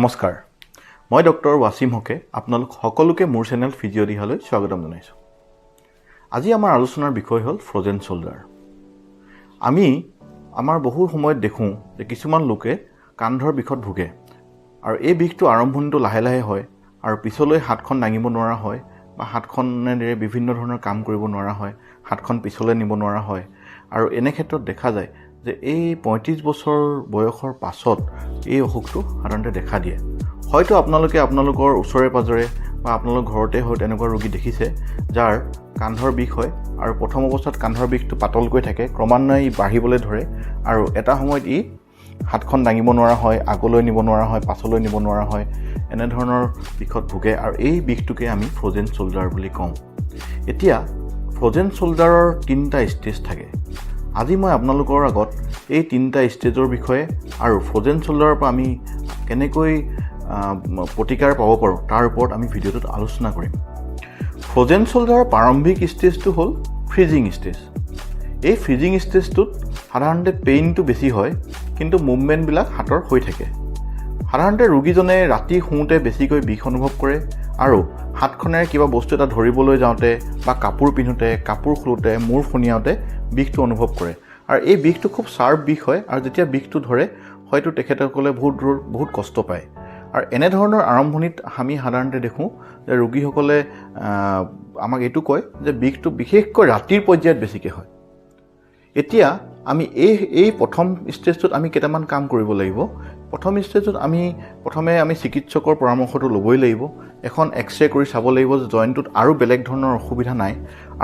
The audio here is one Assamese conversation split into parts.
নমস্কাৰ মই ডক্টৰ Washim Hoque আপোনালোক সকলোকে মোৰ চেনেল ফিজিও দিহালৈ স্বাগতম জনাইছোঁ আজি আমাৰ আলোচনাৰ বিষয় হ'ল ফ্ৰজেন শোল্ডাৰ আমি আমাৰ বহু সময়ত দেখোঁ যে কিছুমান লোকে কান্ধৰ বিষত ভুগে আৰু এই বিষটো আৰম্ভণিটো লাহে লাহে হয় আৰু পিছলৈ হাতখন দাঙিব নোৱাৰা হয় বা হাতখনেৰে বিভিন্ন ধৰণৰ কাম কৰিব নোৱাৰা হয় হাতখন পিছলৈ নিব নোৱাৰা হয় আৰু এনে ক্ষেত্ৰত দেখা যায় যে এই 35 বছৰ বয়সৰ পাছত এই অসুখটো সাধাৰণতে দেখা দিয়ে হয়তো আপোনালোকে আপোনালোকৰ ওচৰে পাজৰে বা আপোনালোকৰ ঘৰতে হয়তো এনেকুৱা ৰোগী দেখিছে যাৰ কান্ধৰ বিষ হয় আৰু প্ৰথম অৱস্থাত কান্ধৰ বিষটো পাতলকৈ থাকে ক্ৰমান্বয়ে বাঢ়িবলৈ ধৰে আৰু এটা সময়ত ই হাতখন দাঙিব নোৱাৰা হয় আগলৈ নিব নোৱাৰা হয় পাছলৈ নিব নোৱাৰা হয় এনে ধৰণৰ বিষত ভুগে আৰু এই বিষটোকে আমি ফ্ৰজেন শোল্ডাৰ বুলি কওঁ এতিয়া ফ্ৰজেন শোল্ডাৰৰ তিনিটা ষ্টেজ থাকে আজি মই আপোনালোকৰ আগত এই তিনিটা ষ্টেজৰ বিষয়ে আৰু ফ্ৰজেন শোল্ডাৰৰ পৰা আমি কেনেকৈ প্ৰতিকাৰ পাব পাৰোঁ তাৰ ওপৰত আমি ভিডিঅ'টোত আলোচনা কৰিম ফ্ৰজেন শোল্ডাৰৰ প্ৰাৰম্ভিক ষ্টেজটো হ'ল ফ্ৰিজিং ষ্টেজ এই ফ্ৰিজিং ষ্টেজটোত সাধাৰণতে পেইনটো বেছি হয় কিন্তু মুভমেণ্টবিলাক হাতৰ হৈ থাকে সাধাৰণতে ৰোগীজনে ৰাতি শুওঁতে বেছিকৈ বিষ অনুভৱ কৰে আৰু হাতখনেৰে কিবা বস্তু এটা ধৰিবলৈ যাওঁতে বা কাপোৰ পিন্ধোতে কাপোৰ খুলোতে মূৰ ফণিয়াওঁতে বিষটো অনুভৱ কৰে আৰু এই বিষটো খুব শাৰ্প বিষ হয় আৰু যেতিয়া বিষটো ধৰে হয়তো তেখেতসকলে বহুত কষ্ট পায় আৰু এনে ধৰণৰ আৰম্ভণিত আমি সাধাৰণতে দেখোঁ যে ৰোগীসকলে আমাক এইটো কয় যে বিষটো বিশেষকৈ ৰাতিৰ পৰ্যায়ত বেছিকৈ হয় এতিয়া আমি এই প্ৰথম ষ্টেজটোত আমি কেইটামান কাম কৰিব লাগিব প্ৰথম ষ্টেজত প্ৰথমে আমি চিকিৎসকৰ পৰামৰ্শটো ল'বই লাগিব এখন এক্সৰে কৰি চাব লাগিব যে জইণ্টটোত আৰু বেলেগ ধৰণৰ অসুবিধা নাই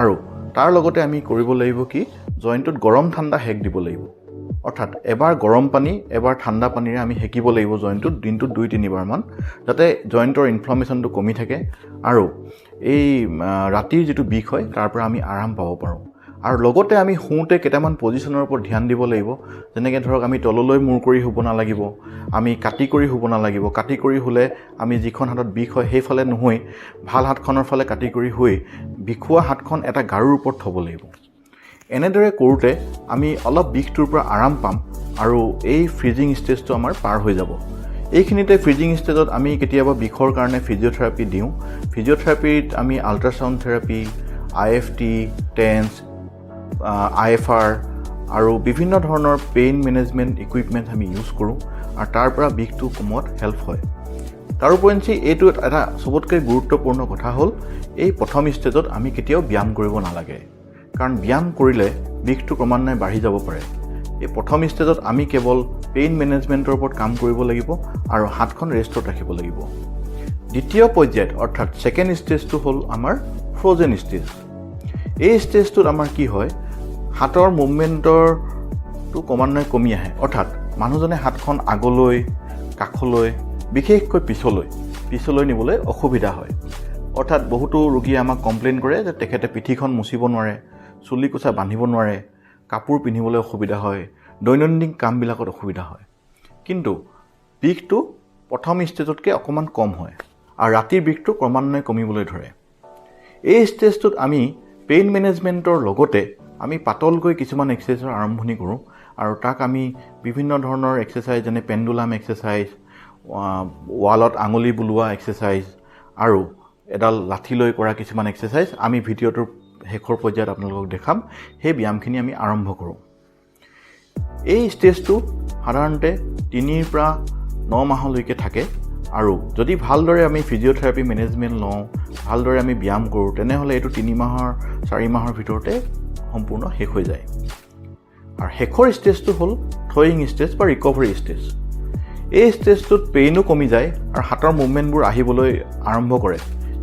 আৰু তাৰ লগতে আমি কৰিব লাগিব কি জইণ্টটোত গৰম ঠাণ্ডা হেক দিব লাগিব অৰ্থাৎ এবাৰ গৰম পানী এবাৰ ঠাণ্ডা পানীৰে আমি হেকিব লাগিব জইণ্টটোত দিনটোত 2-3 বাৰমান যাতে জইণ্টৰ ইনফ্লামেশ্যনটো কমি থাকে আৰু এই ৰাতিৰ যিটো বিষ হয় তাৰ পৰা আমি আৰাম পাব পাৰোঁ আৰু লগতে আমি শুওঁতে কেইটামান পজিশ্যনৰ ওপৰত ধ্যান দিব লাগিব যেনেকৈ ধৰক আমি তললৈ মূৰ কৰি শুব নালাগিব আমি কাটি কৰি শুব নালাগিব কাটি কৰি শুলে আমি যিখন হাতত বিষ হয় সেইফালে নহয় ভাল হাতখনৰ ফালে কাটি কৰি শুই বিষুৱা হাতখন এটা গাৰুৰ ওপৰত থ'ব লাগিব এনেদৰে কৰোঁতে আমি অলপ বিষটোৰ পৰা আৰাম পাম আৰু এই ফ্ৰিজিং ষ্টেজটো আমাৰ পাৰ হৈ যাব এইখিনিতে ফ্ৰিজিং ষ্টেজত আমি কেতিয়াবা বিষৰ কাৰণে ফিজিঅ'থেৰাপি দিওঁ ফিজিঅ'থেৰাপিত আমি ultrasound therapy IFT tense IFR আৰু বিভিন্ন ধৰণৰ পেইন মেনেজমেণ্ট ইকুইপমেণ্ট আমি ইউজ কৰোঁ আৰু তাৰ পৰা বিষটো কমোৱাত হেল্প হয় তাৰোপৰি এইটো এটা চবতকৈ গুৰুত্বপূৰ্ণ কথা হ'ল এই প্ৰথম ষ্টেজত আমি কেতিয়াও ব্যায়াম কৰিব নালাগে কাৰণ ব্যায়াম কৰিলে বিষটো ক্ৰমান্বয়ে বাঢ়ি যাব পাৰে এই প্ৰথম ষ্টেজত আমি কেৱল পেইন মেনেজমেণ্টৰ ওপৰত কাম কৰিব লাগিব আৰু হাতখন ৰেষ্টত ৰাখিব লাগিব দ্বিতীয় পৰ্যায়ত অৰ্থাৎ ছেকেণ্ড ষ্টেজটো হ'ল আমাৰ ফ্ৰজেন ষ্টেজ এই ষ্টেজটোত আমাৰ কি হয় হাতৰ মুভমেণ্টৰটো ক্ৰমান্বয়ে কমি আহে অৰ্থাৎ মানুহজনে হাতখন আগলৈ কাষলৈ বিশেষকৈ পিছলৈ নিবলৈ অসুবিধা হয় অৰ্থাৎ বহুতো ৰোগীয়ে আমাক কমপ্লেইন কৰে যে তেখেতে পিঠিখন মুচিব নোৱাৰে চুলি কোচা বান্ধিব নোৱাৰে কাপোৰ পিন্ধিবলৈ অসুবিধা হয় দৈনন্দিন কামবিলাকত অসুবিধা হয় কিন্তু বিষটো প্ৰথম ষ্টেজতকৈ অকণমান কম হয় আৰু ৰাতিৰ বিষটো ক্ৰমান্বয়ে কমিবলৈ ধৰে এই ষ্টেজটোত আমি পেইন মেনেজমেণ্টৰ লগতে আমি পাতলকৈ কিছুমান এক্সাৰচাইজৰ আৰম্ভণি কৰোঁ আৰু তাক আমি বিভিন্ন ধৰণৰ এক্সাৰচাইজ যেনে পেণ্ডুলাম এক্সাৰচাইজ ৱালত আঙুলি বুলোৱা এক্সাৰচাইজ আৰু এডাল লাঠি লৈ কৰা কিছুমান এক্সাৰচাইজ আমি ভিডিঅ'টোৰ শেষৰ পৰ্যায়ত আপোনালোকক দেখাম সেই ব্যায়ামখিনি আমি আৰম্ভ কৰোঁ এই ষ্টেজটো সাধাৰণতে 3 পৰা 9 মাহলৈকে থাকে আৰু যদি ভালদৰে আমি ফিজিঅ'থেৰাপি মেনেজমেণ্ট লওঁ ভালদৰে আমি ব্যায়াম কৰোঁ তেনেহ'লে এইটো 3-4 মাহৰ ভিতৰতে সম্পূৰ্ণ শেষ হৈ যায় আৰু শেষৰ ষ্টেজটো হ'ল থ্ৰয়িং ষ্টেজ বা ৰিকভাৰী ষ্টেজ এই ষ্টেজটোত পেইনো কমি যায় আৰু হাতৰ মুভমেণ্টবোৰ আহিবলৈ আৰম্ভ কৰে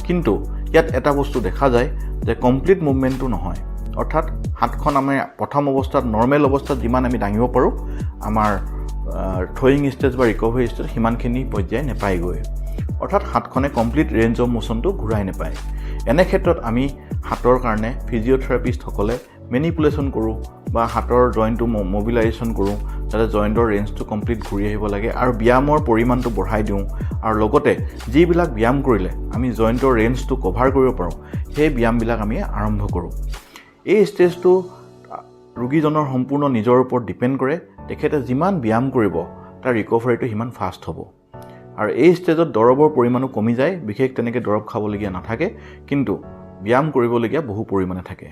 কিন্তু ইয়াত এটা বস্তু দেখা যায় যে কমপ্লিট মুভমেণ্টটো নহয় অৰ্থাৎ হাতখন আমি প্ৰথম অৱস্থাত নৰ্মেল অৱস্থাত যিমান আমি দাঙিব পাৰোঁ আমাৰ থ্ৰয়িং ষ্টেজ বা ৰিকভাৰী ষ্টেজ সিমানখিনি পৰ্যায় নাপায়গৈ অৰ্থাৎ হাতখনে কমপ্লিট ৰেঞ্জ অফ মোশ্যনটো ঘূৰাই নাপায় এনে ক্ষেত্ৰত আমি হাতৰ কাৰণে ফিজিঅ'থেৰাপিষ্টসকলে মেনিপুলেশ্যন কৰোঁ বা হাতৰ জইণ্টটো মবিলাইজেশ্যন কৰোঁ যাতে জইণ্টৰ ৰেঞ্জটো কমপ্লিট ঘূৰি আহিব লাগে আৰু ব্যায়ামৰ পৰিমাণটো বঢ়াই দিওঁ আৰু লগতে যিবিলাক ব্যায়াম কৰিলে আমি জইণ্টৰ ৰেঞ্জটো কভাৰ কৰিব পাৰোঁ সেই ব্যায়ামবিলাক আমি আৰম্ভ কৰোঁ এই ষ্টেজটো ৰোগীজনৰ সম্পূৰ্ণ নিজৰ ওপৰত ডিপেণ্ড কৰে তেখেতে যিমান ব্যায়াম কৰিব তাৰ ৰিকভাৰীটো সিমান ফাষ্ট হ'ব আৰু এই ষ্টেজত দৰৱৰ পৰিমাণো কমি যায়, বিশেষ তেনেকৈ দৰৱ খাবলগীয়া নাথাকে, কিন্তু ব্যায়াম কৰিবলগীয়া বহু পৰিমাণে থাকে।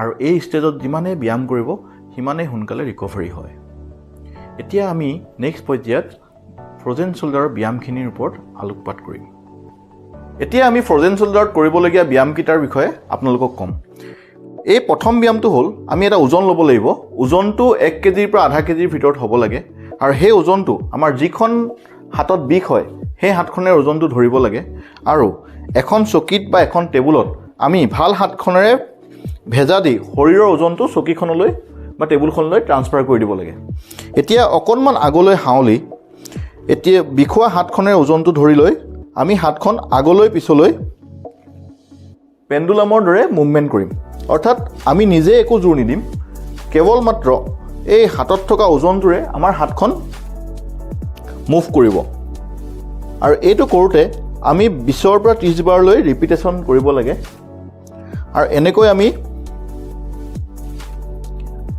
আৰু এই ষ্টেজত যিমানেই ব্যায়াম কৰিব সিমানেই সোনকালে ৰিকভাৰী হয়। এতিয়া আমি নেক্সট পৰ্যায়ত ফ্ৰজেন শোল্ডাৰৰ ব্যায়ামখিনিৰ ওপৰত আলোকপাত কৰিম। এতিয়া আমি ফ্ৰজেন শোল্ডাৰত কৰিবলগীয়া ব্যায়ামকেইটাৰ বিষয়ে আপোনালোকক ক'ম। এই প্ৰথম ব্যায়ামটো হ'ল আমি এটা ওজন ল'ব লাগিব। ওজনটো 1 কেজিৰ পৰা আধা কেজিৰ ভিতৰত হ'ব লাগে। আৰু সেই ওজনটো আমাৰ যিখন হাতত বিষ হয় সেই হাতখনেৰে ওজনটো ধৰিব লাগে। আৰু এখন চকীত বা এখন টেবুলত আমি ভাল হাতখনেৰে ভেজা দি শৰীৰৰ ওজনটো চকীখনলৈ বা টেবুলখনলৈ ট্ৰান্সফাৰ কৰি দিব লাগে। এতিয়া অকণমান আগলৈ হাওলি এতিয়া বিষোৱা হাতখনেৰে ওজনটো ধৰি লৈ আমি হাতখন আগলৈ পিছলৈ পেণ্ডুলামৰ দৰে মুভমেণ্ট কৰিম। অৰ্থাৎ আমি নিজে একো জোৰ নিদিম, কেৱল মাত্ৰ এই হাতত থকা ওজনটোৰে আমাৰ হাতখন মুভ কৰিব। আৰু এইটো কৰোঁতে আমি 20ৰ পৰা 30 বাৰলৈ ৰিপিটেশ্যন কৰিব লাগে। আৰু এনেকৈ আমি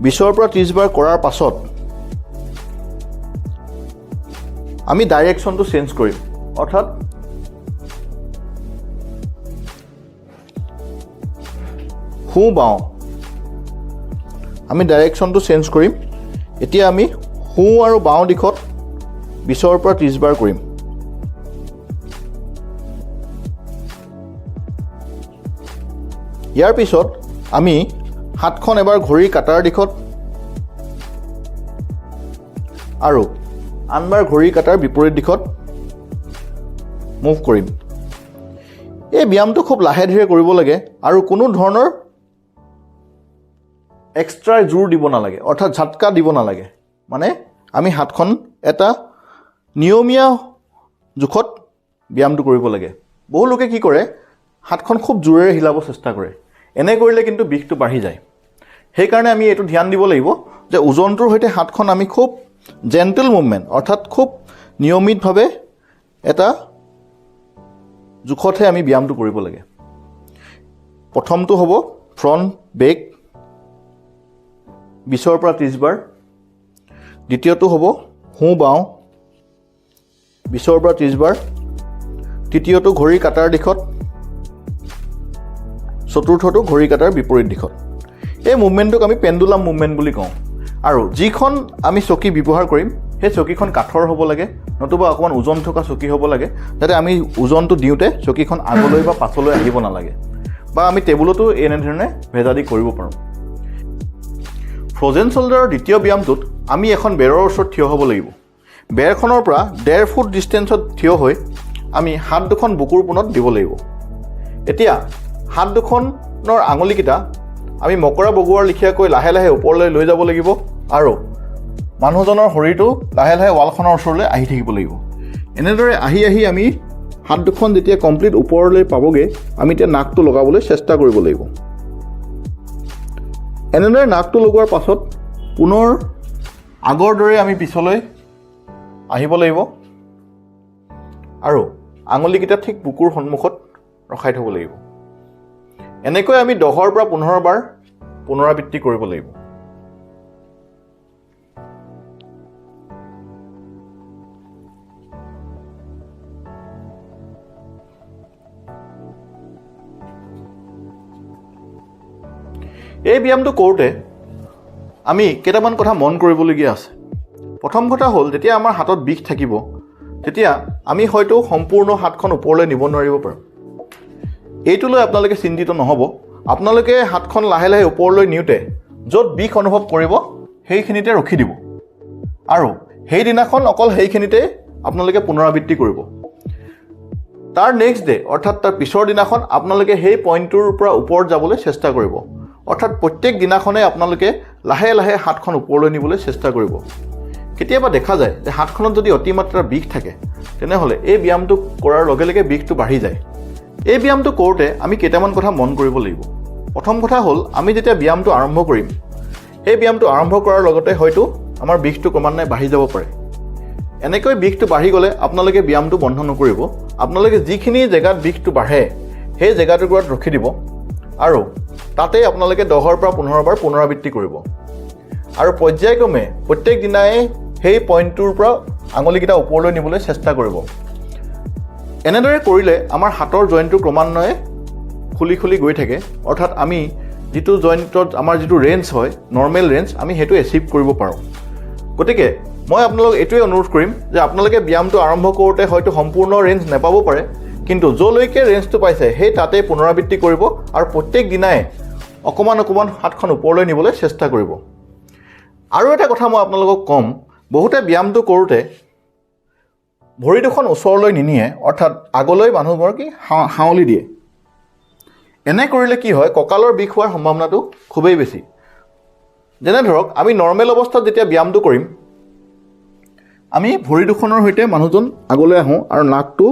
20ৰ পৰা 30 বাৰ কৰাৰ পাছত আমি ডাইৰেকশ্যনটো চেঞ্জ কৰিম। অৰ্থাৎ সোঁ বাওঁ আমি ডাইৰেকশ্যনটো চেঞ্জ কৰিম। এতিয়া আমি সোঁ আৰু বাওঁ দিশত 20ৰ পৰা 30 বাৰ কৰিম। ইয়াৰ পিছত আমি হাতখন এবাৰ ঘড়ীৰ কাটাৰ দিশত আৰু আনবাৰ ঘড়ীৰ কাটাৰ বিপৰীত দিশত মুভ কৰিম। এই ব্যায়ামটো খুব লাহে ধীৰে কৰিব লাগে আৰু কোনো ধৰণৰ এক্সট্ৰা জোৰ দিব নালাগে, অৰ্থাৎ ঝাটকা দিব নালাগে। মানে আমি হাতখন এটা নিয়মীয়া জোখত ব্যায়ামটো কৰিব লাগে। বহু লোকে কি কৰে, হাতখন খুব জোৰেৰে হিলাব চেষ্টা কৰে। এনে কৰিলে কিন্তু বিষটো বাঢ়ি যায়। সেইকাৰণে আমি এইটো ধ্যান দিব লাগিব যে ওজনটোৰ সৈতে হাতখন আমি খুব জেণ্টেল মুভমেণ্ট, অৰ্থাৎ খুব নিয়মিতভাৱে এটা জোখতহে আমি ব্যায়ামটো কৰিব লাগে। প্ৰথমটো হ'ব ফ্ৰণ্ট বেক 20ৰ পৰা 30 বাৰ। দ্বিতীয়টো হ'ব সোঁ বাওঁ 20ৰ পৰা 30 বাৰ। তৃতীয়টো ঘড়ী কাটাৰ দিশত। চতুৰ্থটো ঘড়ী কাটাৰ বিপৰীত দিশত। এই মুভমেণ্টটোক আমি পেণ্ডুলাম মুভমেণ্ট বুলি কওঁ। আৰু যিখন আমি চকী ব্যৱহাৰ কৰিম সেই চকীখন কাঠৰ হ'ব লাগে, নতুবা অকণমান ওজন থকা চকী হ'ব লাগে, যাতে আমি ওজনটো দিওঁতে চকীখন আগলৈ বা পাছলৈ আহিব নালাগে। বা আমি টেবুলতো এনেধৰণে ভেজা দি কৰিব পাৰোঁ। ফ্ৰজেন শোল্ডাৰৰ দ্বিতীয় ব্যায়ামটোত আমি এখন বেৰৰ ওচৰত থিয় হ'ব লাগিব। বেৰখনৰ পৰা 1.5 ফুট ডিষ্টেঞ্চত থিয় হৈ আমি হাত দুখন বুকুৰ পোনত দিব লাগিব। এতিয়া হাত দুখনৰ আঙুলিকেইটা আমি মকৰা বগোৱাৰ লেখীয়াকৈ লাহে লাহে ওপৰলৈ লৈ যাব লাগিব আৰু মানুহজনৰ শৰীৰটো লাহে লাহে ৱালখনৰ ওচৰলৈ আহি থাকিব লাগিব। এনেদৰে আহি আহি আমি হাত দুখন যেতিয়া কমপ্লিট ওপৰলৈ পাবগৈ, আমি এতিয়া নাকটো লগাবলৈ চেষ্টা কৰিব লাগিব। এনেদৰে নাকটো লগোৱাৰ পাছত পুনৰ আগৰ দৰে আমি পিছলৈ আহিব লাগিব আৰু আঙুলিকেইটা ঠিক বুকুৰ সন্মুখত ৰখাই থ'ব লাগিব। এনেকৈ আমি 10ৰ পৰা 15 বাৰ পুনৰাবৃত্তি কৰিব লাগিব। এই ব্যায়ামটো কৰোঁতে আমি কেইটামান কথা মন কৰিবলগীয়া আছে। প্ৰথম কথা হ'ল, যেতিয়া আমাৰ হাতত বিষ থাকিব তেতিয়া আমি হয়তো সম্পূৰ্ণ হাতখন ওপৰলৈ নিব নোৱাৰিব পাৰোঁ। এইটো লৈ আপোনালোকে চিন্তিত নহ'ব। আপোনালোকে হাতখন লাহে লাহে ওপৰলৈ নিওঁতে য'ত বিষ অনুভৱ কৰিব সেইখিনিতে ৰখি দিব আৰু সেইদিনাখন অকল সেইখিনিতে আপোনালোকে পুনৰাবৃত্তি কৰিব। তাৰ নেক্সট ডে অৰ্থাৎ তাৰ পিছৰ দিনাখন আপোনালোকে সেই পইণ্টটোৰ পৰা ওপৰত যাবলৈ চেষ্টা কৰিব। অৰ্থাৎ প্ৰত্যেক দিনাখনে আপোনালোকে লাহে লাহে হাতখন ওপৰলৈ নিবলৈ চেষ্টা কৰিব। কেতিয়াবা দেখা যায় যে হাতখনত যদি অতিমাত্ৰা বিষ থাকে তেনেহ'লে এই ব্যায়ামটো কৰাৰ লগে লগে বিষটো বাঢ়ি যায়। এই ব্যায়ামটো কৰোঁতে আমি কেইটামান কথা মন কৰিব লাগিব। প্ৰথম কথা হ'ল, আমি যেতিয়া ব্যায়ামটো আৰম্ভ কৰিম সেই ব্যায়ামটো আৰম্ভ কৰাৰ লগতে হয়তো আমাৰ বিষটো ক্ৰমান্বয়ে বাঢ়ি যাব পাৰে। এনেকৈ বিষটো বাঢ়ি গ'লে আপোনালোকে ব্যায়ামটো বন্ধ নকৰিব। আপোনালোকে যিখিনি জেগাত বিষটো বাঢ়ে সেই জেগাটুকুৰাত ৰখি দিব আৰু তাতে আপোনালোকে 10ৰ পৰা 15 বাৰ পুনৰাবৃত্তি কৰিব আৰু পৰ্যায়ক্ৰমে প্ৰত্যেক দিনাই সেই পইণ্টটোৰ পৰা আঙুলিকেইটা ওপৰলৈ নিবলৈ চেষ্টা কৰিব। এনেদৰে কৰিলে আমাৰ হাতৰ জইণ্টটো ক্ৰমান্বয়ে খুলি খুলি গৈ থাকে, অৰ্থাৎ আমি যিটো জইণ্টত আমাৰ যিটো ৰেঞ্জ হয়, নৰ্মেল ৰেঞ্জ, আমি সেইটো এচিভ কৰিব পাৰোঁ। গতিকে মই আপোনালোকক এইটোৱে অনুৰোধ কৰিম যে আপোনালোকে ব্যায়ামটো আৰম্ভ কৰোঁতে হয়তো সম্পূৰ্ণ ৰেঞ্জ নাপাব পাৰে, কিন্তু য'লৈকে ৰেঞ্জটো পাইছে সেই তাতেই পুনৰাবৃত্তি কৰিব আৰু প্ৰত্যেক দিনাই অকণমান অকণমান হাতখন ওপৰলৈ নিবলৈ চেষ্টা কৰিব। আৰু এটা কথা মই আপোনালোকক ক'ম, বহুতে ব্যায়ামটো কৰোঁতে ভৰি দুখন ওচৰলৈ নিনিয়ে, অৰ্থাৎ আগলৈ মানুহবোৰৰ হাউলি দিয়ে। এনে কৰিলে কি হয়, কঁকালৰ বিষ হোৱাৰ সম্ভাৱনাটো খুবেই বেছি। যেনে ধৰক আমি নৰ্মেল অৱস্থাত যেতিয়া ব্যায়ামটো কৰিম, আমি ভৰি দুখনৰ সৈতে মানুহজন আগলৈ আহোঁ আৰু নাকটো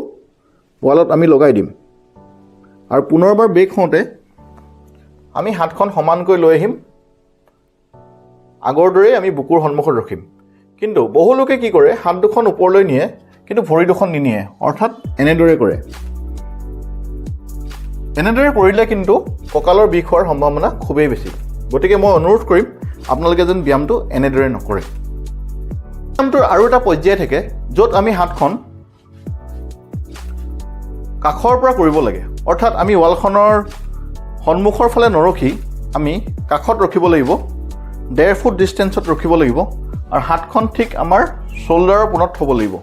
ৱালত আমি লগাই দিম আৰু পুনৰবাৰ বেক হওঁতে আমি হাতখন সমানকৈ লৈ আহিম, আগৰ দৰেই আমি বুকুৰ সন্মুখত ৰখিম। কিন্তু বহু লোকে কি কৰে, হাত দুখন ওপৰলৈ নিয়ে কিন্তু ভৰি দুখন নিনিয়ে, অৰ্থাৎ এনেদৰে কৰে। এনেদৰে কৰিলে কিন্তু কঁকালৰ বিষ হোৱাৰ সম্ভাৱনা খুবেই বেছি। গতিকে মই অনুৰোধ কৰিম আপোনালোকে যেন ব্যায়ামটো এনেদৰে নকৰে। ব্যায়ামটোৰ আৰু এটা পৰ্যায় থাকে য'ত আমি হাতখন কাষৰ পৰা কৰিব লাগে, অৰ্থাৎ আমি ৱালখনৰ সন্মুখৰ ফালে নৰখি আমি কাষত ৰখিব লাগিব, 1.5 ফুট ডিষ্টেঞ্চত ৰখিব লাগিব আৰু হাতখন ঠিক আমাৰ শ্বল্ডাৰৰ পোনত থ'ব লাগিব।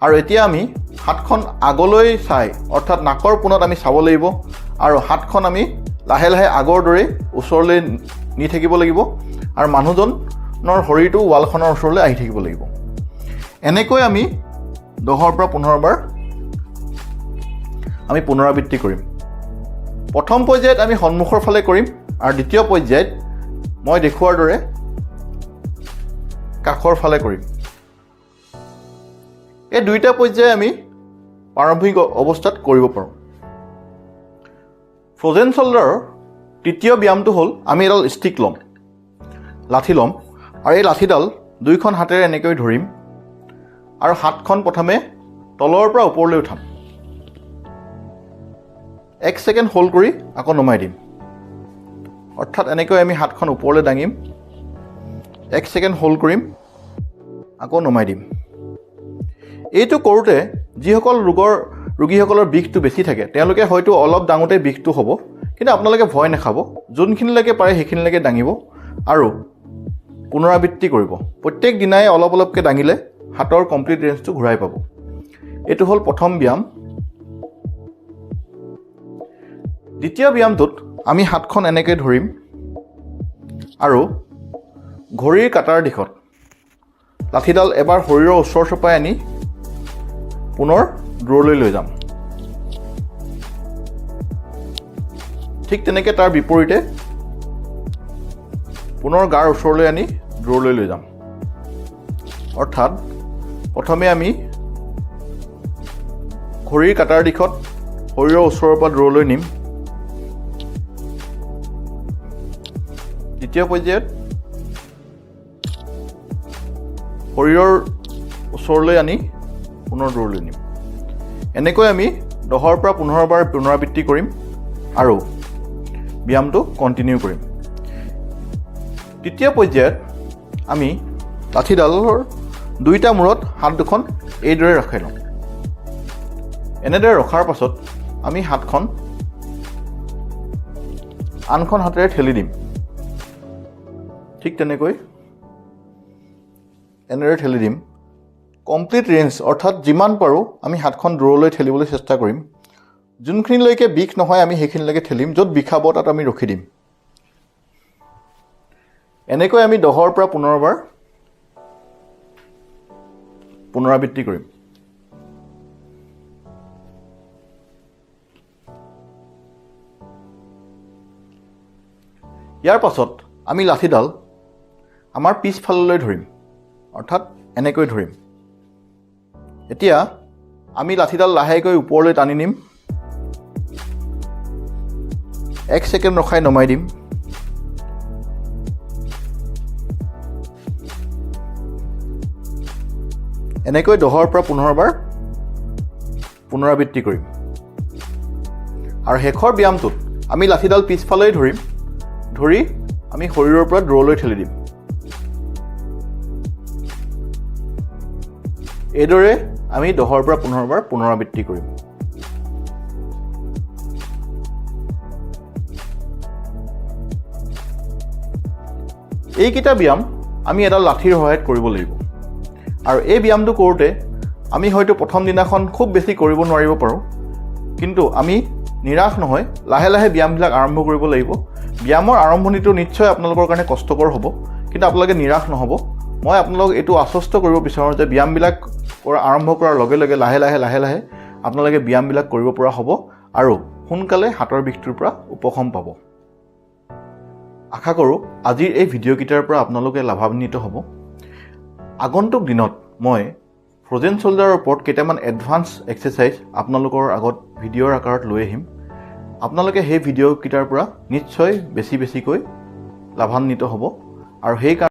আৰু এতিয়া আমি হাতখন আগলৈ চাই, অৰ্থাৎ নাকৰ পোনত আমি চাব লাগিব আৰু হাতখন আমি লাহে লাহে আগৰ দৰেই ওচৰলৈ নি থাকিব লাগিব আৰু মানুহজনৰ শৰীৰটো ৱালখনৰ ওচৰলৈ আহি থাকিব লাগিব। এনেকৈ আমি 10 পৰা 15 বাৰ আমি পুনৰাবৃত্তি কৰিম। প্ৰথম পৰ্যায়ত আমি সন্মুখৰ ফালে কৰিম আৰু দ্বিতীয় পৰ্যায়ত মই দেখুওৱাৰ দৰে কাষৰ ফালে কৰিম। এই দুইটা পৰ্যায় আমি প্ৰাৰম্ভিক অৱস্থাত কৰিব পাৰোঁ। ফ্ৰজেন শ্বল্ডাৰৰ তৃতীয় ব্যায়ামটো হ'ল আমি এডাল ষ্টিক ল'ম, লাঠি ল'ম আৰু এই লাঠিডাল দুইখন হাতেৰে এনেকৈ ধৰিম আৰু হাতখন প্ৰথমে তলৰ পৰা ওপৰলৈ উঠাম। 1 ছেকেণ্ড হোল্ড কৰি আকৌ নমাই দিম, অৰ্থাৎ এনেকৈ আমি হাতখন ওপৰলৈ দাঙিম, 1 ছেকেণ্ড হোল্ড কৰিম, আকৌ নমাই দিম। এইটো কৰোঁতে যিসকল ৰোগীসকলৰ বিষটো বেছি থাকে তেওঁলোকে হয়তো অলপ দাঙোতে বিষটো হ'ব, কিন্তু আপোনালোকে ভয় নাখাব, যোনখিনিলৈকে পাৰে সেইখিনিলৈকে দাঙিব আৰু পুনৰাবৃত্তি কৰিব। প্ৰত্যেক দিনাই অলপ অলপকৈ দাঙিলে হাতৰ কমপ্লিট ৰেঞ্জটো ঘূৰাই পাব। এইটো হ'ল প্ৰথম ব্যায়াম। দ্বিতীয় ব্যায়ামটোত আমি হাতখন এনেকৈ ধৰিম আৰু ঘড়ীৰ কাটাৰ দিশত লাঠিডাল এবাৰ শৰীৰৰ ওচৰ চপাই আনি পুনৰ দূৰলৈ লৈ যাম। ঠিক তেনেকৈ তাৰ বিপৰীতে পুনৰ গাৰ ওচৰলৈ আনি দূৰলৈ লৈ যাম। অৰ্থাৎ প্ৰথমে আমি ঘড়ীৰ কাটাৰ দিশত শৰীৰৰ ওচৰৰ পৰা দূৰলৈ নিম, দ্বিতীয় পৰ্যায়ত শৰীৰৰ ওচৰলৈ আনি পুনৰ দূৰলৈ নিম। এনেকৈ আমি 10 পৰা 15 বাৰ পুনৰাবৃত্তি কৰিম আৰু ব্যায়ামটো কণ্টিনিউ কৰিম। তৃতীয় পৰ্যায়ত আমি লাঠিডালৰ দুইটা মূৰত হাত দুখন এইদৰে ৰখাই লওঁ। এনেদৰে ৰখাৰ পাছত আমি হাতখন আনখন হাতেৰে ঠেলি দিম। ঠিক তেনেকৈ এনেদৰে ঠেলি দিম। কমপ্লিট ৰেঞ্জ, অৰ্থাৎ যিমান পাৰোঁ আমি হাতখন দূৰলৈ ঠেলিবলৈ চেষ্টা কৰিম। যোনখিনিলৈকে বিষ নহয় আমি সেইখিনিলৈকে ঠেলিম, য'ত বিষাব তাত আমি ৰখি দিম। এনেকৈ আমি 10 পৰা 15 বাৰ পুনৰাবৃত্তি কৰিম। ইয়াৰ পাছত আমি লাঠিডাল আমাৰ পিছফাললৈ ধৰিম, অৰ্থাৎ এনেকৈ ধৰিম। এতিয়া আমি লাঠিডাল লাহেকৈ ওপৰলৈ টানি নিম, 1 ছেকেণ্ড ৰখাই নমাই দিম। এনেকৈ 10 পৰা 15 বাৰ পুনৰাবৃত্তি কৰিম। আৰু শেষৰ ব্যায়ামটোত আমি লাঠিডাল পিছফালৈ ধৰিম, ধৰি আমি শৰীৰৰ পৰা দূৰলৈ ঠেলি দিম। এইদৰে আমি 10 পৰা 15 বাৰ পুনৰাবৃত্তি কৰিম। এইকেইটা ব্যায়াম আমি এডাল লাঠিৰ সহায়ত কৰিব লাগিব আৰু এই ব্যায়ামটো কৰোঁতে আমি হয়তো প্ৰথম দিনাখন খুব বেছি কৰিব নোৱাৰিব পাৰোঁ কিন্তু আমি নিৰাশ নহয় লাহে লাহে ব্যায়ামবিলাক আৰম্ভ কৰিব লাগিব ব্যায়ামৰ আৰম্ভণিটো নিশ্চয় আপোনালোকৰ কাৰণে কষ্টকৰ হ'ব কিন্তু আপোনালোকে নিৰাশ নহ'ব মই আপোনালোকক এইটো আশ্বস্ত কৰিব বিচাৰোঁ যে ব্যায়ামবিলাক আৰম্ভ কৰাৰ লগে লগে লাহে লাহে আপোনালোকে ব্যায়ামবিলাক কৰিব পৰা হ'ব আৰু সোনকালে হাতৰ বিষটোৰ পৰা উপশম পাব আশা কৰোঁ আজিৰ এই ভিডিঅ'কেইটাৰ পৰা আপোনালোকে লাভান্বিত হ'ব আগন্তুক দিনত মই ফ্ৰজেন শোল্ডাৰৰ ওপৰত কেইটামান এডভান্স এক্সাৰচাইজ আপোনালোকৰ আগত ভিডিঅ'ৰ আকাৰত লৈ আহিম আপোনালোকে সেই ভিডিঅ'কেইটাৰ পৰা নিশ্চয় বেছিকৈ লাভান্বিত হ'ব আৰু সেই